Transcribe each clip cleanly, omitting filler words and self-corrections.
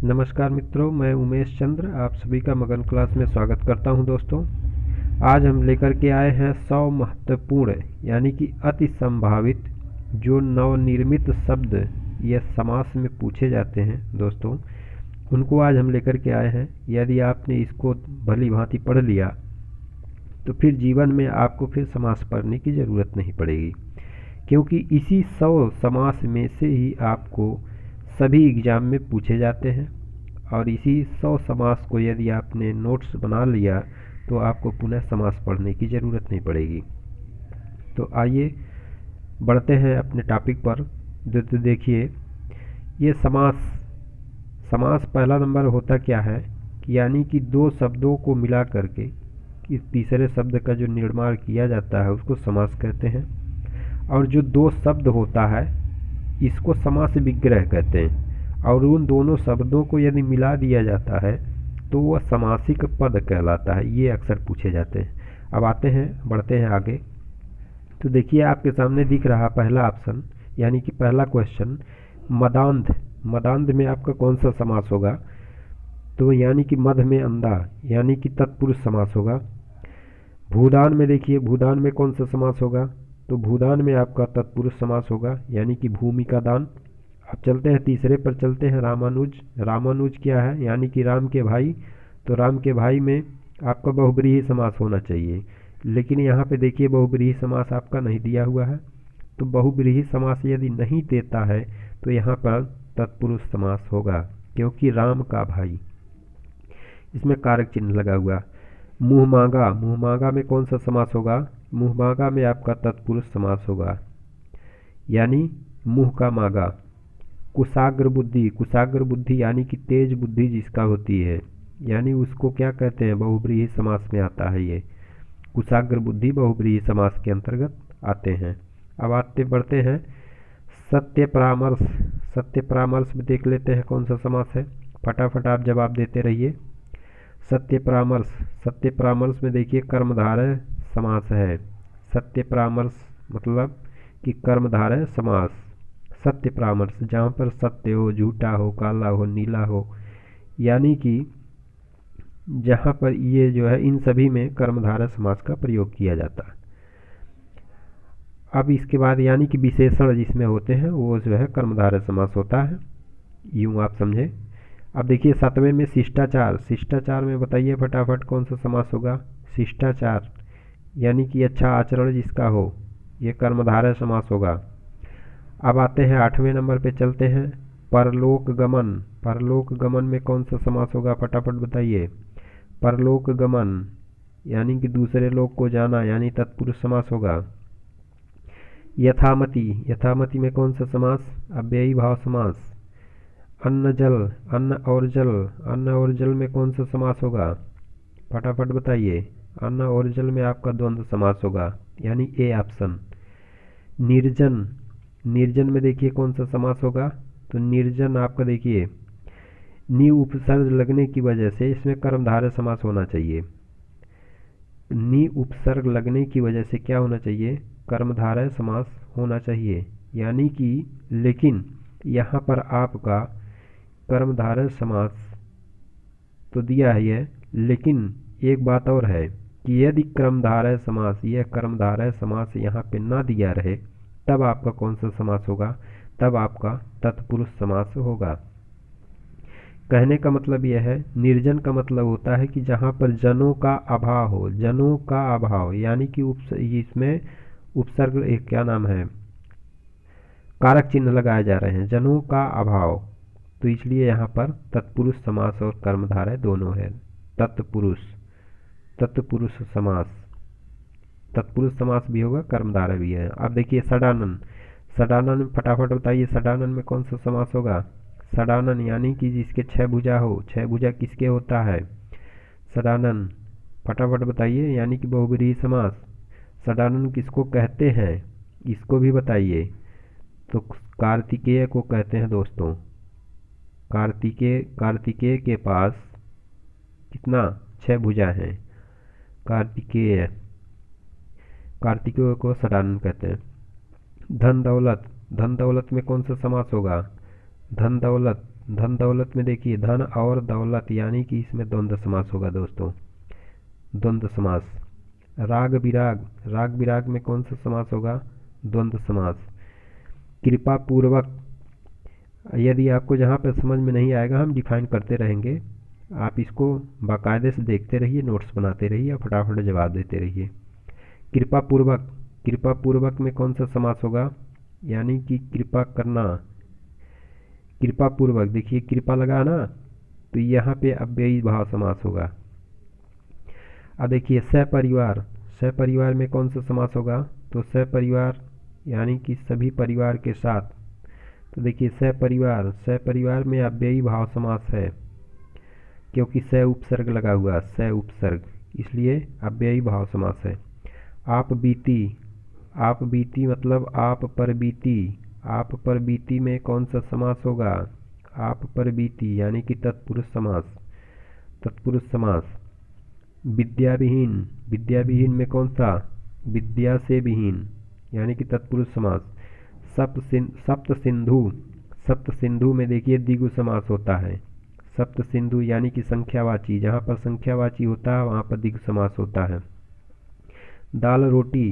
नमस्कार मित्रों, मैं उमेश चंद्र आप सभी का मगन क्लास में स्वागत करता हूं। दोस्तों, आज हम लेकर के आए हैं 100 महत्वपूर्ण यानी कि अति संभावित जो नवनिर्मित शब्द या समास में पूछे जाते हैं। दोस्तों, उनको आज हम लेकर के आए हैं। यदि आपने इसको भली भांति पढ़ लिया तो फिर जीवन में आपको फिर समास पढ़ने की ज़रूरत नहीं पड़ेगी, क्योंकि इसी 100 समास में से ही आपको सभी एग्ज़ाम में पूछे जाते हैं। और इसी 100 समास को यदि आपने नोट्स बना लिया तो आपको पुनः समास पढ़ने की ज़रूरत नहीं पड़ेगी। तो आइए बढ़ते हैं अपने टॉपिक पर। तो देखिए, ये समास पहला नंबर होता क्या है कि यानी कि दो शब्दों को मिला करके इस तीसरे शब्द का जो निर्माण किया जाता है उसको समास कहते हैं। और जो दो शब्द होता है इसको समास विग्रह कहते हैं। और उन दोनों शब्दों को यदि मिला दिया जाता है तो वह समासिक पद कहलाता है। ये अक्सर पूछे जाते हैं। अब बढ़ते हैं आगे। तो देखिए, आपके सामने दिख रहा पहला ऑप्शन यानी कि पहला क्वेश्चन, मदांध। मदांध में आपका कौन सा समास होगा? तो यानी कि मध में अंधा यानी कि तत्पुरुष समास होगा। भूदान में देखिए, भूदान में कौन सा समास होगा? तो भूदान में आपका तत्पुरुष समास होगा यानी कि भूमि का दान। अब चलते हैं तीसरे पर, चलते हैं रामानुज। रामानुज क्या है? यानी कि राम के भाई। तो राम के भाई में आपका बहुब्रीहि समास होना चाहिए, लेकिन यहाँ पे देखिए बहुब्रीहि समास आपका नहीं दिया हुआ है। तो बहुब्रीहि समास यदि नहीं देता है तो यहाँ पर तत्पुरुष समास होगा, क्योंकि राम का भाई, इसमें कारक चिन्ह लगा हुआ। मुँह मांगा, मुँह मांगा में कौन सा समास होगा? मुँह मांगा में आपका तत्पुरुष समास होगा यानी मुँह का मांगा। कुशाग्र बुद्धि, कुशाग्र बुद्धि यानी कि तेज बुद्धि जिसका होती है, यानी उसको क्या कहते हैं? बहुब्रीहि समास में आता है। ये कुशाग्र बुद्धि बहुब्रीहि समास के अंतर्गत आते हैं। अब बढ़ते हैं सत्य परामर्श। सत्य परामर्श में देख लेते हैं कौन सा समास है। फटाफट आप जवाब देते रहिए। सत्य परामर्श, सत्य परामर्श में देखिए कर्मधारय समास है। सत्य परामर्श मतलब कि कर्मधारय समास। सत्य परामर्श जहाँ पर सत्य हो, झूठा हो, काला हो, नीला हो, यानी कि जहाँ पर ये जो है इन सभी में कर्मधारय समास का प्रयोग किया जाता है। अब इसके बाद यानी कि विशेषण जिसमें होते हैं वो जो है कर्मधारय समास होता है, यूँ आप समझे। अब देखिए 7वें में शिष्टाचार। शिष्टाचार में बताइए फटाफट कौन सा समास होगा? शिष्टाचार यानी कि अच्छा आचरण जिसका हो, ये कर्मधारय समास होगा। अब आते हैं 8वें नंबर पे, चलते हैं परलोक गमन। परलोक गमन में कौन सा समास होगा? फटाफट बताइए। परलोक गमन यानी कि दूसरे लोक को जाना यानी तत्पुरुष समास होगा। यथामति, यथामति में कौन सा समास? अव्ययी भाव समास। अन्न जल, अन्न और जल, अन्न और जल में कौन सा समास होगा? फटाफट बताइए। अन्न और जल में आपका द्वंद्व समास होगा यानी ए ऑप्शन। निर्जन, निर्जन में देखिए कौन सा समास होगा? तो निर्जन आपका देखिए नि उपसर्ग लगने की वजह से इसमें कर्मधारय समास होना चाहिए। नि उपसर्ग लगने की वजह से क्या होना चाहिए? कर्मधारय समास होना चाहिए। यानी कि लेकिन यहाँ पर आपका कर्मधारय समास तो दिया है ये, लेकिन एक बात और है कि यदि कर्मधारय समास, यह कर्मधारय समास यहाँ पे ना दिया रहे तब आपका कौन सा समास होगा? तब आपका तत्पुरुष समास होगा। कहने का मतलब यह है, निर्जन का मतलब होता है कि जहाँ पर जनों का अभाव हो, जनों का अभाव यानी कि इसमें उपसर्ग क्या नाम है, कारक चिन्ह लगाए जा रहे हैं, जनों का अभाव, तो इसलिए यहाँ पर तत्पुरुष समास और कर्मधारय दोनों है। तत्पुरुष, तत्पुरुष समास, तत्पुरुष समास भी होगा, कर्मधारय भी है। अब देखिए षडानन। षडानन में फटाफट बताइए, षडानन में कौन सा समास होगा? षडानन यानी कि जिसके 6 भुजा हो। 6 भुजा किसके होता है? षडानन, फटाफट बताइए। यानी कि बहुब्रीहि समास। षडानन किसको कहते हैं इसको भी बताइए। तो कार्तिकेय को कहते हैं दोस्तों। कार्तिकेय के पास कितना? 6 भुजा हैं। कार्तिकेय, कार्तिकेय को षडानन कहते हैं। धन दौलत, धन दौलत में कौन सा समास होगा? धन दौलत धन दौलत में देखिए धन और दौलत यानी कि इसमें द्वंद्व समास होगा दोस्तों, द्वंद्व समास। राग विराग, राग विराग में कौन सा समास होगा? द्वंद्व समास। कृपा पूर्वक, यदि आपको जहाँ पर समझ में नहीं आएगा हम डिफाइन करते रहेंगे, आप इसको बाकायदे से देखते रहिए, नोट्स बनाते रहिए और फटाफट जवाब देते रहिए। कृपा पूर्वक, कृपा पूर्वक में कौन सा समास होगा? यानी कि कृपा करना, कृपा पूर्वक, देखिए कृपा लगा ना, तो यहाँ पे अव्ययी भाव समास होगा। अब देखिए सपरिवार, सपरिवार में कौन सा समास होगा? तो सपरिवार यानी कि सभी परिवार के साथ। तो देखिए सपरिवार, सपरिवार में अव्ययी भाव समास है, क्योंकि स उपसर्ग लगा हुआ, स उपसर्ग, इसलिए अव्ययी भाव समास है। आप बीती, आप बीती मतलब आप पर बीती, आप पर बीती में कौन सा समास होगा? आप पर बीती यानी कि तत्पुरुष समास, तत्पुरुष समास। विद्या विहीन, विद्या विहीन में कौन सा? विद्या से विहीन यानी कि तत्पुरुष समास। सप्त सिंधु, सप्त सिंधु में देखिए द्विगु समास होता है। सप्त सिंधु यानी कि संख्यावाची, जहाँ पर संख्यावाची होता है वहाँ पर द्विगु समास होता है। दाल रोटी,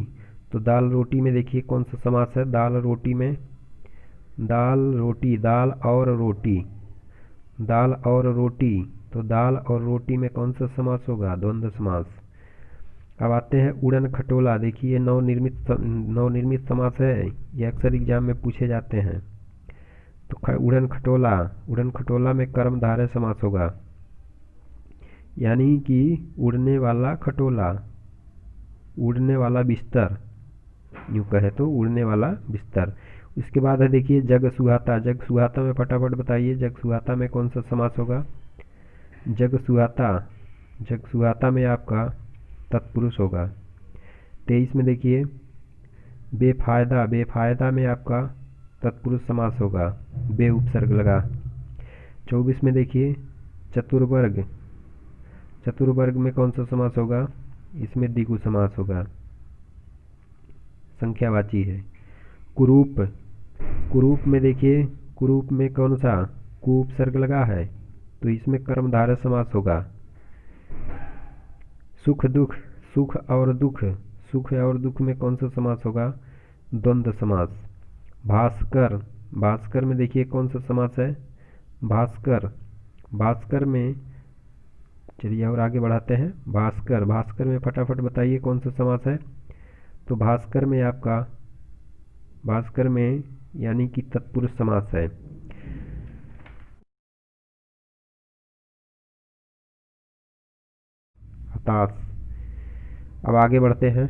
तो दाल रोटी में देखिए कौन सा समास है? दाल रोटी में, दाल रोटी, दाल और रोटी, दाल और रोटी, तो दाल और रोटी में कौन सा समास होगा? द्वंद्व समास। अब आते हैं उड़न खटोला, देखिए नवनिर्मित समास है, ये अक्सर एग्जाम में पूछे जाते हैं। तो उड़न खटोला, उड़न खटोला में कर्मधारय समास होगा, यानी कि उड़ने वाला खटोला, उड़ने वाला बिस्तर, यूँ कहे तो उड़ने वाला बिस्तर। इसके बाद है देखिए जग सुहाता, जग सुहाता में फटाफट बताइए जग सुहाता में कौन सा समास होगा? जग सुहाता, जग सुहाता में आपका तत्पुरुष होगा। 23 में देखिए बेफायदा, बेफायदा में आपका तत्पुरुष समास होगा, बे उपसर्ग लगा। 24 में देखिए चतुर्वर्ग, चतुर्वर्ग में कौन सा समास होगा? इसमें द्विगु समास होगा, संख्यावाची है। कुरूप, कुरूप में देखिए कुरूप में कौन सा? कु उपसर्ग लगा है, तो इसमें कर्मधारय समास होगा। सुख दुख, सुख और दुख, सुख और दुख में कौन सा समास होगा? द्वंद्व समास। भास्कर, भास्कर में देखिए कौन सा समास है? भास्कर, भास्कर में, चलिए और आगे बढ़ाते हैं। भास्कर, भास्कर में फटाफट बताइए कौन सा समास है? तो भास्कर में आपका, भास्कर में यानी कि तत्पुरुष समास है। हताश। अब आगे बढ़ते हैं,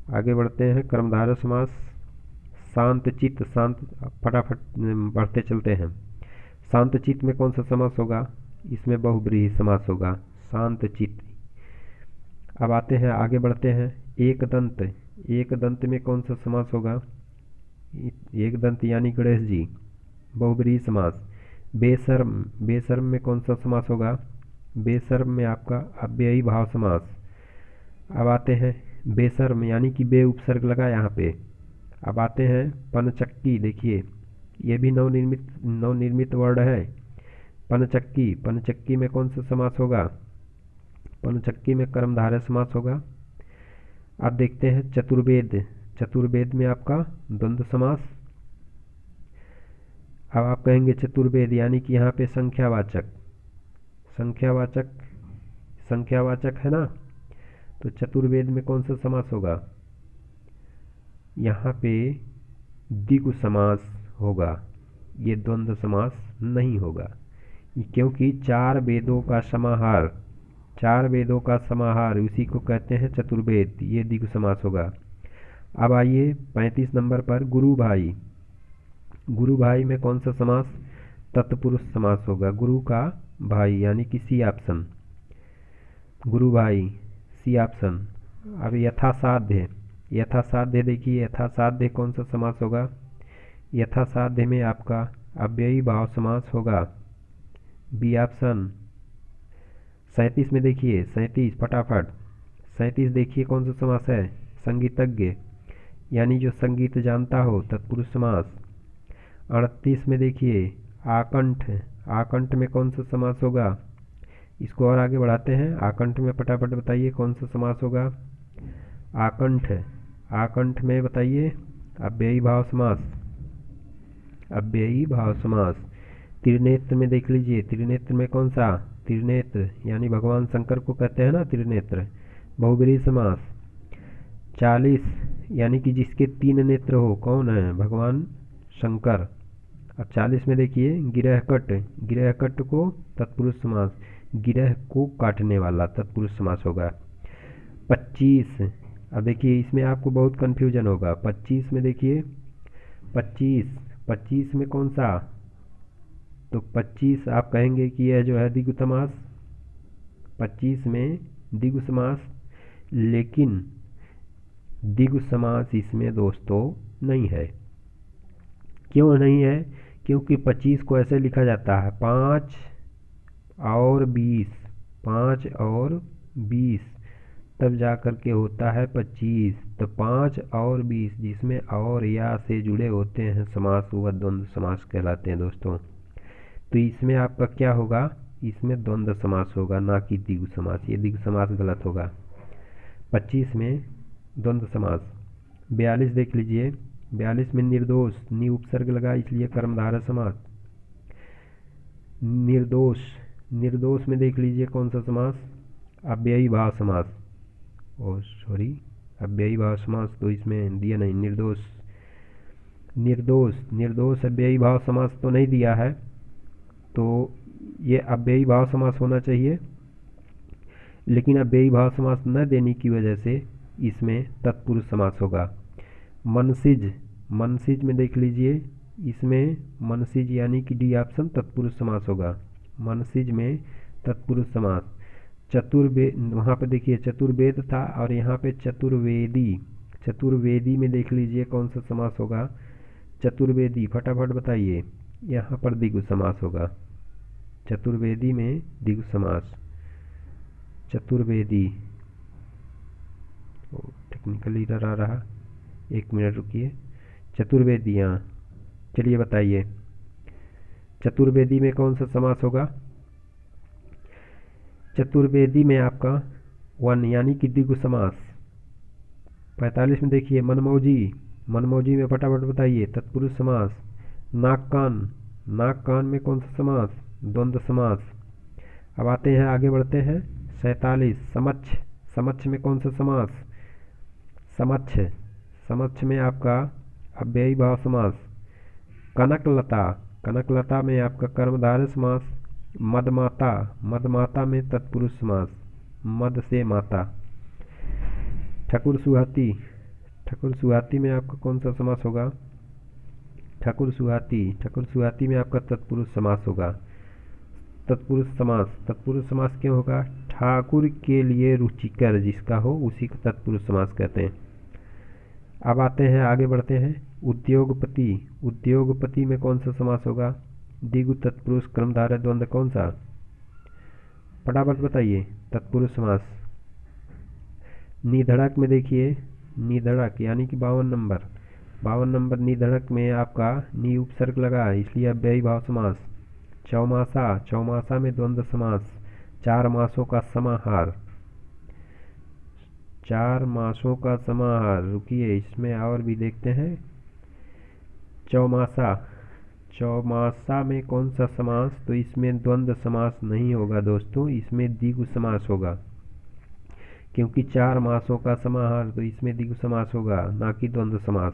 आगे बढ़ते हैं कर्मधारय समास। शांत चित्त, शांत, फटाफट बढ़ते चलते हैं। शांत चित्त में कौन सा समास होगा? इसमें बहुब्रीहि समास होगा, शांत चित्त। अब आते हैं, आगे बढ़ते हैं। एक दंत, एक दंत में कौन सा समास होगा? एक दंत यानी गणेश जी, बहुब्रीहि समास। बेशर्म, बेशर्म में कौन सा समास होगा? बेशर्म में आपका अव्ययी भाव समास। अब आते हैं बेशर्म यानी कि बे उपसर्ग लगा यहाँ पे। अब आते हैं पनचक्की, देखिए ये भी नवनिर्मित वर्ड है। पनचक्की, पनचक्की में कौन सा समास होगा? पनचक्की में कर्मधारय समास होगा। अब देखते हैं चतुर्वेद, चतुर्वेद में आपका द्वंद्व समास। अब आप कहेंगे चतुर्वेद यानी कि यहाँ पे संख्यावाचक, संख्यावाचक, संख्यावाचक है ना, तो चतुर्वेद में कौन सा समास होगा? यहाँ पे द्विगु समास होगा, ये द्वंद्व समास नहीं होगा, क्योंकि चार वेदों का समाहार, चार वेदों का समाहार उसी को कहते हैं चतुर्वेद, ये द्विगु समास होगा। अब आइए 35 नंबर पर गुरु भाई, गुरु भाई में कौन सा समास? तत्पुरुष समास होगा, गुरु का भाई यानी कि सी ऑप्शन, गुरु भाई सी ऑप्शन। अब यथासाध्य, यथासाध्य देखिए यथासाध्य कौन सा समास होगा? यथासाध्य में आपका अव्ययी भाव समास होगा, बी ऑप्शन। 37 में देखिए 37 फटाफट, 37 देखिए कौन सा समास है? संगीतज्ञ यानी जो संगीत जानता हो, तत्पुरुष समास। 38 में देखिए आकंठ, आकंठ में कौन सा समास होगा? इसको और आगे बढ़ाते हैं। आकंठ में फटाफट बताइए कौन सा समास होगा? आकंठ, आकंठ में बताइए अव्ययी भाव समास, अव्ययी भाव समास। त्रिनेत्र में देख लीजिए, त्रिनेत्र में कौन सा? त्रिनेत्र यानी भगवान शंकर को कहते हैं ना त्रिनेत्र, बहुब्रीहि समास। 40 यानी कि जिसके 3 नेत्र हो, कौन है? भगवान शंकर। अब 40 में देखिए गिरहकट, गिरहकट को तत्पुरुष समास, गिरह को काटने वाला तत्पुरुष समास होगा। 25, अब देखिए इसमें आपको बहुत कन्फ्यूजन होगा। 25 में देखिए 25 में कौन सा? तो 25 आप कहेंगे कि यह जो है द्विगु समास, 25 में द्विगु समास, लेकिन द्विगु समास इसमें दोस्तों नहीं है। क्यों नहीं है? क्योंकि 25 को ऐसे लिखा जाता है 5 और 20, 5 और 20 तब जा कर के होता है 25। तो 5 और 20 जिसमें और या से जुड़े होते हैं समास वह द्वंद्व समास कहलाते हैं दोस्तों। तो इसमें आपका क्या होगा? इसमें द्वंद्व समास होगा, ना कि द्विगु समास। ये द्विगु समास गलत होगा। 25 में द्वंद्व समास। 42 देख लीजिए, 42 में निर्दोष, नि उपसर्ग लगा इसलिए कर्मधारय समास। निर्दोष, निर्दोष में देख लीजिए कौन सा समास? अव्ययी भाव समास। अव्ययी भाव समास तो इसमें दिया नहीं। निर्दोष, निर्दोष, निर्दोष अव्ययी भाव समास तो नहीं दिया है, तो ये अव्ययी भाव समास होना चाहिए, लेकिन अव्ययी भाव समास न देने की वजह से इसमें तत्पुरुष समास होगा। मनसिज, मनसिज में देख लीजिए, इसमें मनसिज यानी कि डी ऑप्शन तत्पुरुष समास होगा। मनसिज में तत्पुरुष समास। चतुर्वेद, वहाँ पे देखिए चतुर्वेद था और यहाँ पे चतुर्वेदी, चतुर्वेदी में देख लीजिए कौन सा समास होगा? चतुर्वेदी, फटाफट बताइए। यहाँ पर द्विगु समास होगा। चतुर्वेदी में द्विगु समास। चतुर्वेदी, टेक्निकल एरर आ रहा, 1 मिनट रुकिए। चतुर्वेदी, हाँ चलिए बताइए चतुर्वेदी में कौन सा समास होगा? चतुर्वेदी में आपका 1 यानी कि द्विगु समास। 45 में देखिए मनमौजी, मनमौजी में फटाफट बताइए तत्पुरुष समास। नाक कान, नाक कान में कौन सा समास? द्वंद्व समास। अब आते हैं, आगे बढ़ते हैं। 47 समक्ष, समक्ष में कौन सा समास? समक्ष, समक्ष में आपका अव्ययी भाव समास। कनकलता, कनकलता में आपका कर्मधारय समास। मदमाता, मदमाता में तत्पुरुष समास, मद से माता। ठकुर सुहाती, ठकुर सुहाती में आपका कौन सा समास होगा? ठकुर सुहाती, ठकुर सुहाती में आपका तत्पुरुष समास होगा। तत्पुरुष समास, तत्पुरुष समास क्यों होगा? ठाकुर के लिए रुचिकर जिसका हो उसी को तत्पुरुष समास कहते हैं। अब आते हैं, आगे बढ़ते हैं। उद्योगपति, उद्योगपति में कौन सा समास होगा? द्विगु तत्पुरुष कर्मधारय द्वंद्व कौन सा? फटाफट बताइए तत्पुरुष समास। निधड़क में देखिए, निधड़क यानी कि 52 नंबर, 52 नंबर निधड़क में आपका नि उपसर्ग लगा इसलिए अव्ययी भाव समास। चौमासा, चौमासा में द्वंद्व समास। 4 मासों का समाहार, 4 मासों का समाहार। रुकिए इसमें और भी देखते हैं। चौमासा, चौमासा में कौन सा समास? तो इसमें द्वंद्व समास नहीं होगा दोस्तों, इसमें द्विगु समास होगा, क्योंकि 4 मासों का समाहार, तो इसमें द्विगु समास होगा, ना कि द्वंद्व समास।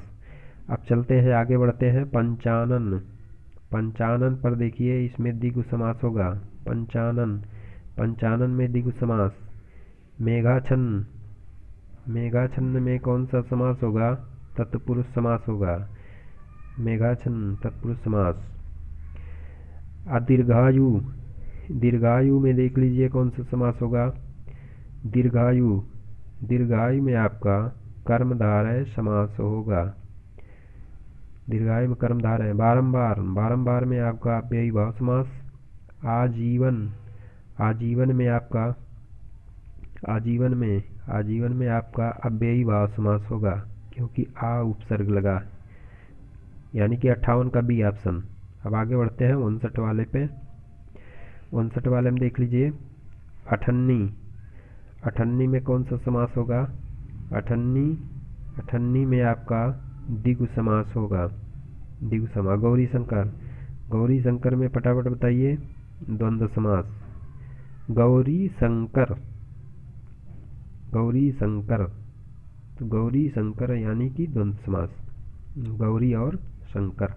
अब चलते हैं, आगे बढ़ते हैं। पंचानन, पंचानन पर देखिए इसमें द्विगु समास होगा। पंचानन, पंचानन में द्विगु समास। मेघाच्छन्न, मेघाच्छन्न में कौन सा समास होगा? तत्पुरुष समास होगा। मेघाच्छन्न तत्पुरुष समास। दीर्घायु, दीर्घायु में देख लीजिए कौन सा समास होगा? दीर्घायु, दीर्घायु में आपका कर्मधारय समास होगा। दीर्घायु में कर्मधारय। बारंबार, बारंबार में आपका अव्ययी भाव समास। आजीवन, आजीवन में आपका, आजीवन में, आजीवन में आपका अव्ययी भाव समास होगा, क्योंकि आ उपसर्ग लगा, यानी कि 58 का बी ऑप्शन। अब आगे बढ़ते हैं 59 वाले पे। 59 वाले में देख लीजिए, अठन्नी। अठन्नी में कौन सा समास होगा? अठन्नी, अठन्नी में आपका द्विगु समास होगा। द्विगु समास। गौरी शंकर, गौरी शंकर में फटाफट बताइए द्वंद्व समास। गौरी शंकर, गौरी शंकर, तो गौरी शंकर यानी कि द्वंद्व समास, गौरी और शंकर।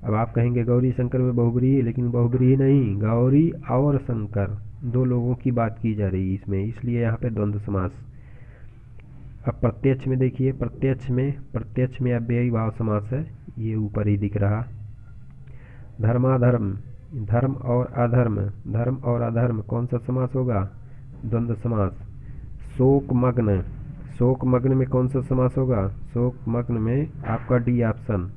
अब आप कहेंगे गौरी शंकर में बहुब्रीहि, लेकिन बहुब्रीहि नहीं, गौरी और शंकर, दो लोगों की बात की जा रही है इसमें, इसलिए यहाँ पे द्वंद्व समास। अब प्रत्यक्ष में देखिए, प्रत्यक्ष में अव्ययी भाव समास है, ये ऊपर ही दिख रहा। धर्माधर्म, धर्म और अधर्म, धर्म और अधर्म कौन सा समास होगा? द्वंद्व समास। शोकमग्न, शोकमग्न में कौन सा समास होगा? शोकमग्न में आपका डी ऑप्शन।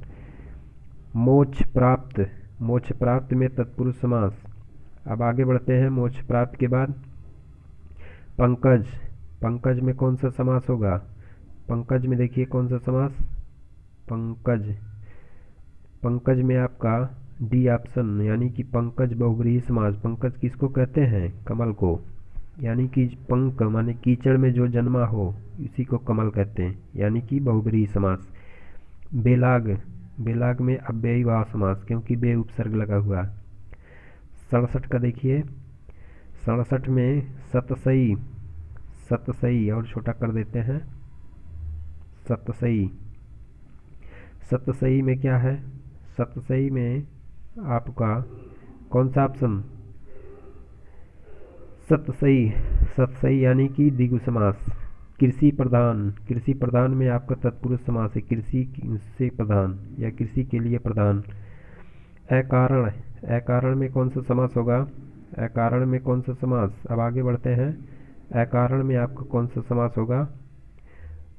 मोक्ष प्राप्त, मोक्ष प्राप्त में तत्पुरुष समास। अब आगे बढ़ते हैं, मोक्ष प्राप्त के बाद पंकज, पंकज में कौन सा समास होगा? पंकज में देखिए कौन सा समास? पंकज, पंकज में आपका डी ऑप्शन, यानी कि पंकज बहुब्रीहि समास। पंकज किसको कहते हैं? कमल को, यानी कि पंक माने कीचड़ में जो जन्मा हो इसी को कमल कहते हैं, यानी कि बहुब्रीहि समास। बेलाग, बेलाग में अव्ययी भाव समास, क्योंकि बे उपसर्ग लगा हुआ। 67 का देखिए, 67 में सतसई, सतसई और छोटा कर देते हैं, सतसई। सतसई में क्या है? सतसई में आपका कौन सा ऑप्शन? सतसई, सतसई यानी कि द्विगु समास। कृषि प्रधान, कृषि प्रधान में आपका तत्पुरुष समास है, कृषि से प्रधान या कृषि के लिए प्रधान। अकारण, अकारण में कौन सा समास होगा? अकारण में कौन सा समास? अब आगे बढ़ते हैं, अकारण में आपका कौन सा समास होगा?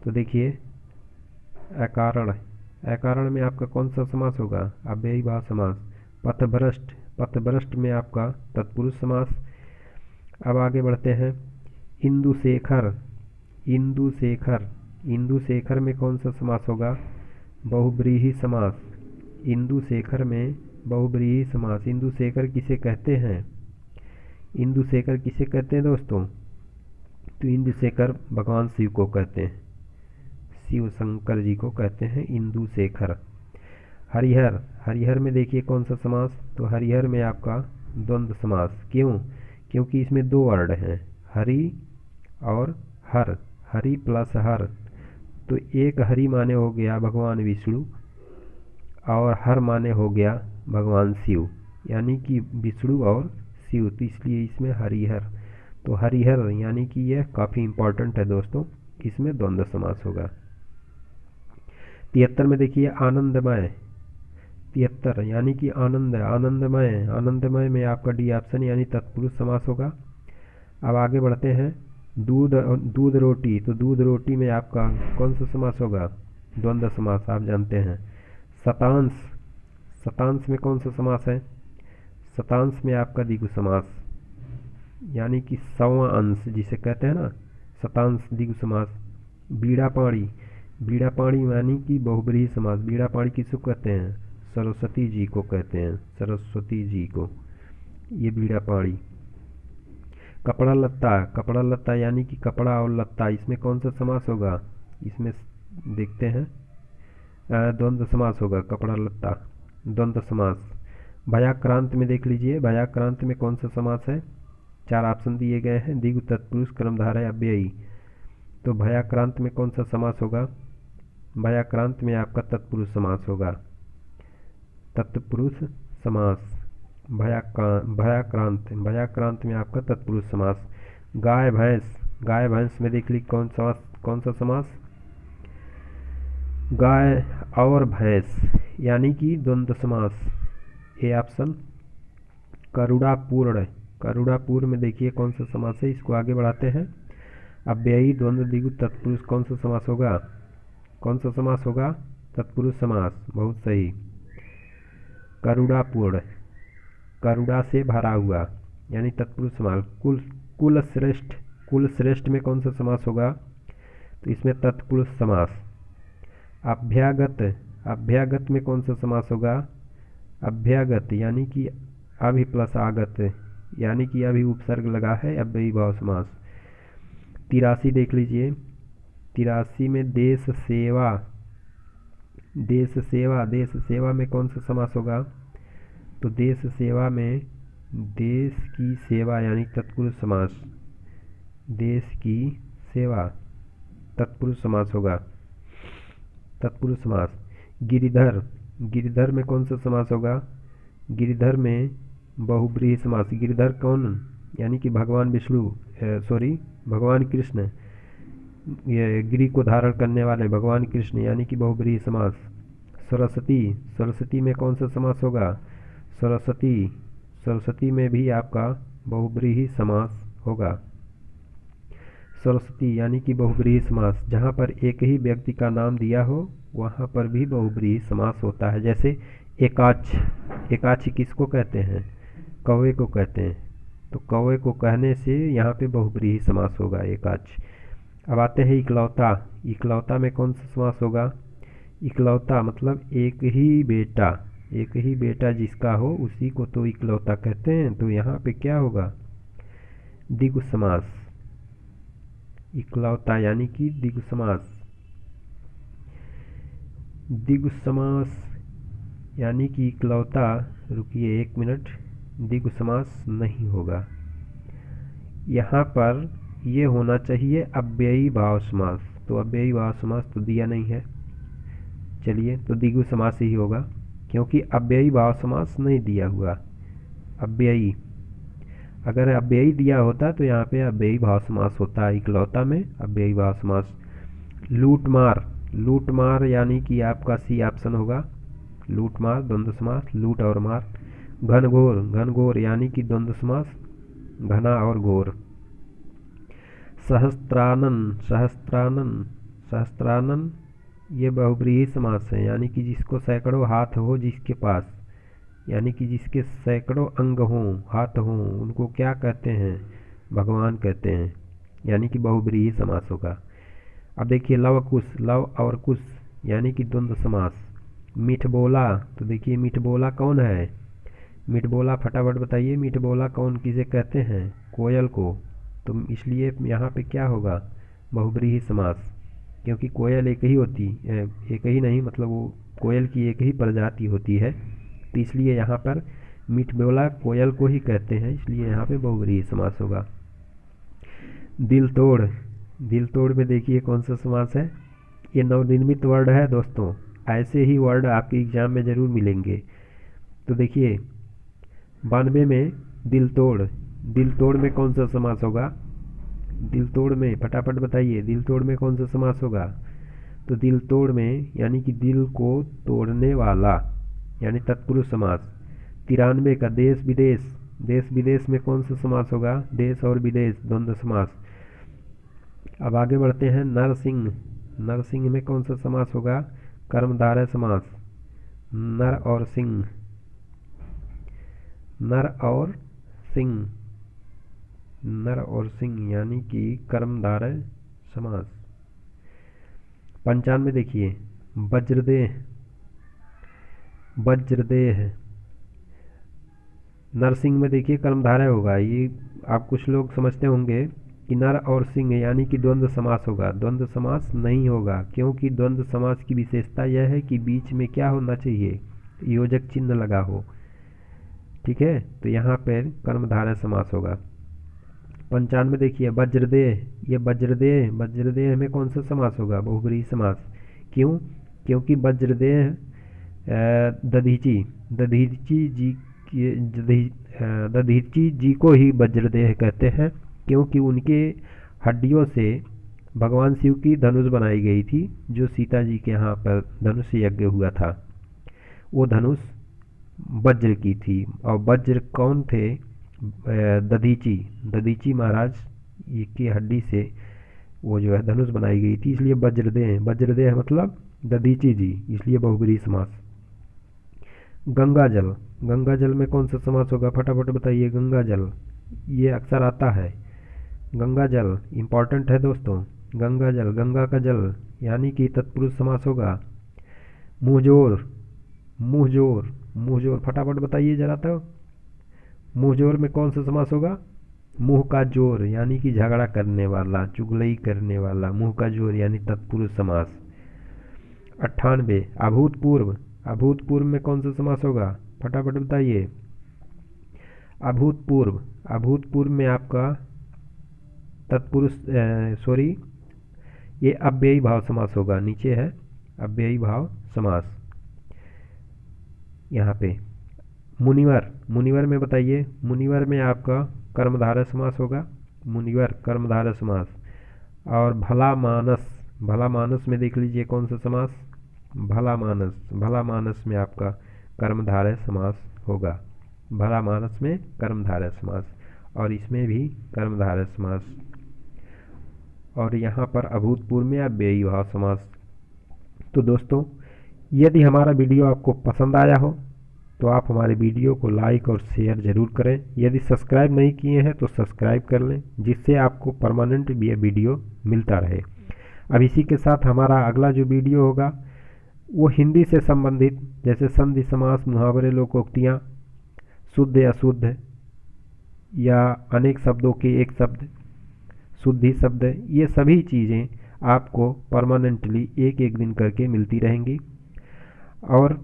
तो देखिए अकारण, अकारण में आपका कौन सा समास होगा? अव्ययी भाव समास। पथभ्रष्ट, पथभ्रष्ट में आपका तत्पुरुष समास। अब आगे बढ़ते हैं, इंदुशेखर, इंदुशेखर, इंदुशेखर में कौन सा समास होगा? बहुब्रीहि समास। इंदुशेखर में बहुब्रीहि समास। इंदुशेखर किसे कहते हैं? इंदुशेखर किसे कहते हैं दोस्तों? तो इंदुशेखर भगवान शिव को कहते हैं, शिव शंकर जी को कहते हैं इंदुशेखर। हरिहर, हरिहर में देखिए कौन सा समास? तो हरिहर में आपका द्वंद्व समास। क्यों? क्योंकि इसमें दो वर्ड हैं, हरि और हर, हरि प्लस हर। तो एक हरि माने हो गया भगवान विष्णु और हर माने हो गया भगवान शिव, यानी कि विष्णु और शिव, तो इसलिए इसमें हरिहर। तो हरिहर यानी कि यह काफ़ी इम्पोर्टेंट है दोस्तों, इसमें द्वंद्व समास होगा। 73 में देखिए आनंदमय, 73 यानी कि आनंद, आनंदमय, आनंदमय में आपका डी ऑप्शन यानी तत्पुरुष समास होगा। अब आगे बढ़ते हैं, दूध, दूध रोटी, तो दूध रोटी में आपका कौन सा समास होगा? द्वंद्व समास, आप जानते हैं। शतांश, शतांश में कौन सा समास है? शतांश में आपका द्विगु समास, यानी कि 100वां अंश जिसे कहते हैं ना, शतांश द्विगु समास। बीड़ा पाणी, बीड़ा पाणी यानी कि बहुब्रीहि समास। बीड़ा पाणी किसको कहते हैं? सरस्वती जी को कहते हैं, सरस्वती जी को, ये बीड़ा पाणी। कपड़ा लत्ता, कपड़ा लत्ता यानी कि कपड़ा और लत्ता, इसमें कौन सा समास होगा? इसमें देखते हैं द्वंद्व समास होगा, कपड़ा लत्ता द्वंद्व समास। भयाक्रांत में देख लीजिए, भयाक्रांत में कौन सा समास है? 4 ऑप्शन दिए गए हैं, द्विगु तत्पुरुष कर्मधारय अव्ययी। तो भयाक्रांत में कौन सा समास होगा? भयाक्रांत में आपका तत्पुरुष समास होगा, तत्पुरुष समास। भयाक्रांत, भयाक्रांत में आपका तत्पुरुष समास। गाय भैंस, गाय भैंस में देख ली कौन सा समास? गाय और भैंस यानी कि द्वंद्व समास, ए ऑप्शन। करुणापूर्ण, करुणापूर्ण में देखिए कौन सा समास है, इसको आगे बढ़ाते हैं। अव्ययी द्वंद्व द्विगु तत्पुरुष कौन सा समास होगा? कौन सा समास होगा? तत्पुरुष समास, बहुत सही। करुणापूर्ण, करुणा से भरा हुआ यानी तत्पुरुष समास। कुल श्रेष्ठ, कुल श्रेष्ठ में कौन सा समास होगा? तो इसमें तत्पुरुष समास। अभ्यागत, अभ्यागत में कौन सा समास होगा? अभ्यागत यानी कि अभि प्लस आगत, यानी कि अभी उपसर्ग लगा है, अव्ययी भाव समास। 83 देख लीजिए। 83 में देश सेवा, देश सेवा, देश सेवा में कौन सा समास होगा? तो देश सेवा में देश की सेवा यानी तत्पुरुष समास, देश की सेवा तत्पुरुष समास होगा, तत्पुरुष समास। गिरिधर, गिरिधर में कौन सा समास होगा? गिरिधर में बहुब्रीहि समास। गिरिधर कौन? यानी कि भगवान विष्णु, भगवान कृष्ण, ये गिरि को धारण करने वाले भगवान कृष्ण, यानी कि बहुब्रीहि समास। सरस्वती, सरस्वती में कौन सा समास होगा? सरस्वती, सरस्वती में भी आपका बहुब्रीहि समास होगा। सरस्वती यानी कि बहुब्रीहि समास। जहाँ पर एक ही व्यक्ति का नाम दिया हो वहाँ पर भी बहुब्रीहि समास होता है। जैसे एकाक्ष, एकाक्ष किसको कहते हैं? कौवे को कहते हैं। तो कौवे को कहने से यहाँ पे बहुब्रीहि समास होगा, एकाक्ष। अब आते हैं इकलौता। इकलौता में कौन सा समास होगा? इकलौता मतलब एक ही बेटा, एक ही बेटा जिसका हो उसी को तो इकलौता कहते हैं। तो यहाँ पे क्या होगा? द्विगु समास। इकलौता यानी कि द्विगु समास। द्विगु समास यानी कि इकलौता, रुकिए 1 मिनट, द्विगु समास नहीं होगा। यहाँ पर ये होना चाहिए अव्ययी भाव समास। तो अव्ययी भाव समास तो दिया नहीं है, चलिए तो द्विगु समास ही होगा, क्योंकि अव्ययी भाव समास नहीं दिया हुआ। अव्ययी, अगर अव्ययी दिया होता तो यहाँ पे अव्ययी भाव समास होता है, इकलौता में अव्ययी भाव समास। लूटमार, लूटमार यानी कि आपका सी ऑप्शन होगा, लूटमार द्वंद्व समास, लूट और मार। घनघोर, घनघोर यानी कि द्वंद्व समास, घना और घोर। सहस्त्रानन, सहस्त्रानन, सहस्त्रानन ये बहुब्रीहि समास है, यानी कि जिसको सैकड़ों हाथ हो जिसके पास, यानी कि जिसके सैकड़ों अंग हों, हाथ हों, उनको क्या कहते हैं? भगवान कहते हैं, यानी कि बहुब्रीहि समास होगा। अब देखिए लव कुश, लव और कुश यानी कि द्वंद्व समास। मीठ बोला, तो देखिए मीठ बोला कौन है? मीठ बोला फटाफट बताइए, मीठ बोला कौन किसे कहते हैं? कोयल को। तो इसलिए यहाँ पे क्या होगा? बहुब्रीहि समास, क्योंकि कोयल एक ही होती है, एक ही नहीं मतलब वो कोयल की एक ही प्रजाति होती है, तो इसलिए यहाँ पर मीठ बोला कोयल को ही कहते हैं, इसलिए यहाँ पे बहुब्रीहि समास होगा। दिल तोड़, दिल तोड़ में देखिए कौन सा समास है? ये नवनिर्मित वर्ड है दोस्तों, ऐसे ही वर्ड आपके एग्जाम में ज़रूर मिलेंगे। तो देखिए 92 में दिल तोड़, दिल तोड़ में कौन सा समास होगा? दिल तोड़ में फटाफट बताइए, दिल तोड़ में कौन सा समास होगा? तो दिल तोड़ में यानी कि दिल को तोड़ने वाला, यानी तत्पुरुष समास। 93 का देश विदेश, देश विदेश में कौन सा समास होगा? देश और विदेश द्वंद्व समास। अब आगे बढ़ते हैं। नरसिंह, नरसिंह में कौन सा समास होगा? कर्मधारय समास। नर और सिंह, नर और सिंह, नर और सिंह यानी कि कर्मधारय समास। 95 देखिए वज्रदेह, वज्रदेह नरसिंह में देखिए कर्मधारय होगा। ये आप कुछ लोग समझते होंगे कि नर और सिंह यानी कि द्वंद्व समास होगा, द्वंद्व समास नहीं होगा, क्योंकि द्वंद्व समास की विशेषता यह है कि बीच में क्या होना चाहिए? योजक चिन्ह लगा हो, ठीक है। तो यहाँ पर कर्मधारय समास होगा। 95 देखिए वज्रदेह, ये वज्रदेह, वज्रदेह में कौन सा समास होगा? बहुब्रीहि समास। क्यों? क्योंकि वज्रदेह दधीची, दधीची जी दधीची जी को ही वज्रदेह कहते हैं, क्योंकि उनके हड्डियों से भगवान शिव की धनुष बनाई गई थी, जो सीता जी के यहाँ पर धनुष यज्ञ हुआ था। वो धनुष वज्र की थी, और वज्र कौन थे? दधीची, दधीची महाराज की हड्डी से वो जो है धनुष बनाई गई थी, इसलिए वज्रदेह, वज्रदेह मतलब दधीची जी, इसलिए बहुब्रीहि समास। गंगा जल, गंगा जल में कौन सा समास होगा? फटाफट बताइए। गंगा जल ये अक्सर आता है, गंगा जल इम्पॉर्टेंट है दोस्तों। गंगा जल, गंगा का जल यानी कि तत्पुरुष समास होगा। मुंहजोर, मुंहजोर, मुंहजोर, फटाफट बताइए जरा तो। मुंहजोर में कौन सा समास होगा? मुंह का जोर यानी कि झगड़ा करने वाला, चुगलई करने वाला, मुंह का जोर यानी तत्पुरुष समास। 98 अभूतपूर्व, अभूतपूर्व में कौन सा समास होगा? फटाफट बताइए। अभूतपूर्व, अभूतपूर्व में आपका तत्पुरुष सॉरी ये अव्ययी भाव समास होगा, नीचे है अव्ययी भाव समास यहाँ पे। मुनिवर, मुनिवर में बताइए। मुनिवर में आपका कर्मधारय समास होगा, मुनिवर कर्मधारय समास। और भला मानस, भला मानस में देख लीजिए कौन सा समास? भला मानस, भला मानस में आपका कर्मधारय समास होगा, भला मानस में कर्मधारय समास, और इसमें भी कर्मधारय समास। और यहाँ पर अभूतपूर्व में अव्ययी भाव समास। तो दोस्तों, यदि हमारा वीडियो आपको पसंद आया हो तो आप हमारे वीडियो को लाइक और शेयर ज़रूर करें। यदि सब्सक्राइब नहीं किए हैं तो सब्सक्राइब कर लें, जिससे आपको परमानेंट वीडियो मिलता रहे। अब इसी के साथ हमारा अगला जो वीडियो होगा वो हिंदी से संबंधित, जैसे संधि समास, मुहावरे, लोकोक्तियाँ, शुद्ध अशुद्ध या अनेक शब्दों के एक शब्द, शुद्धि शब्द, ये सभी चीज़ें आपको परमानेंटली एक एक दिन करके मिलती रहेंगी। और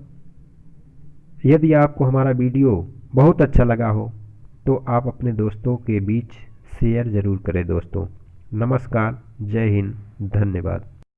यदि आपको हमारा वीडियो बहुत अच्छा लगा हो तो आप अपने दोस्तों के बीच शेयर ज़रूर करें दोस्तों। नमस्कार, जय हिंद, धन्यवाद।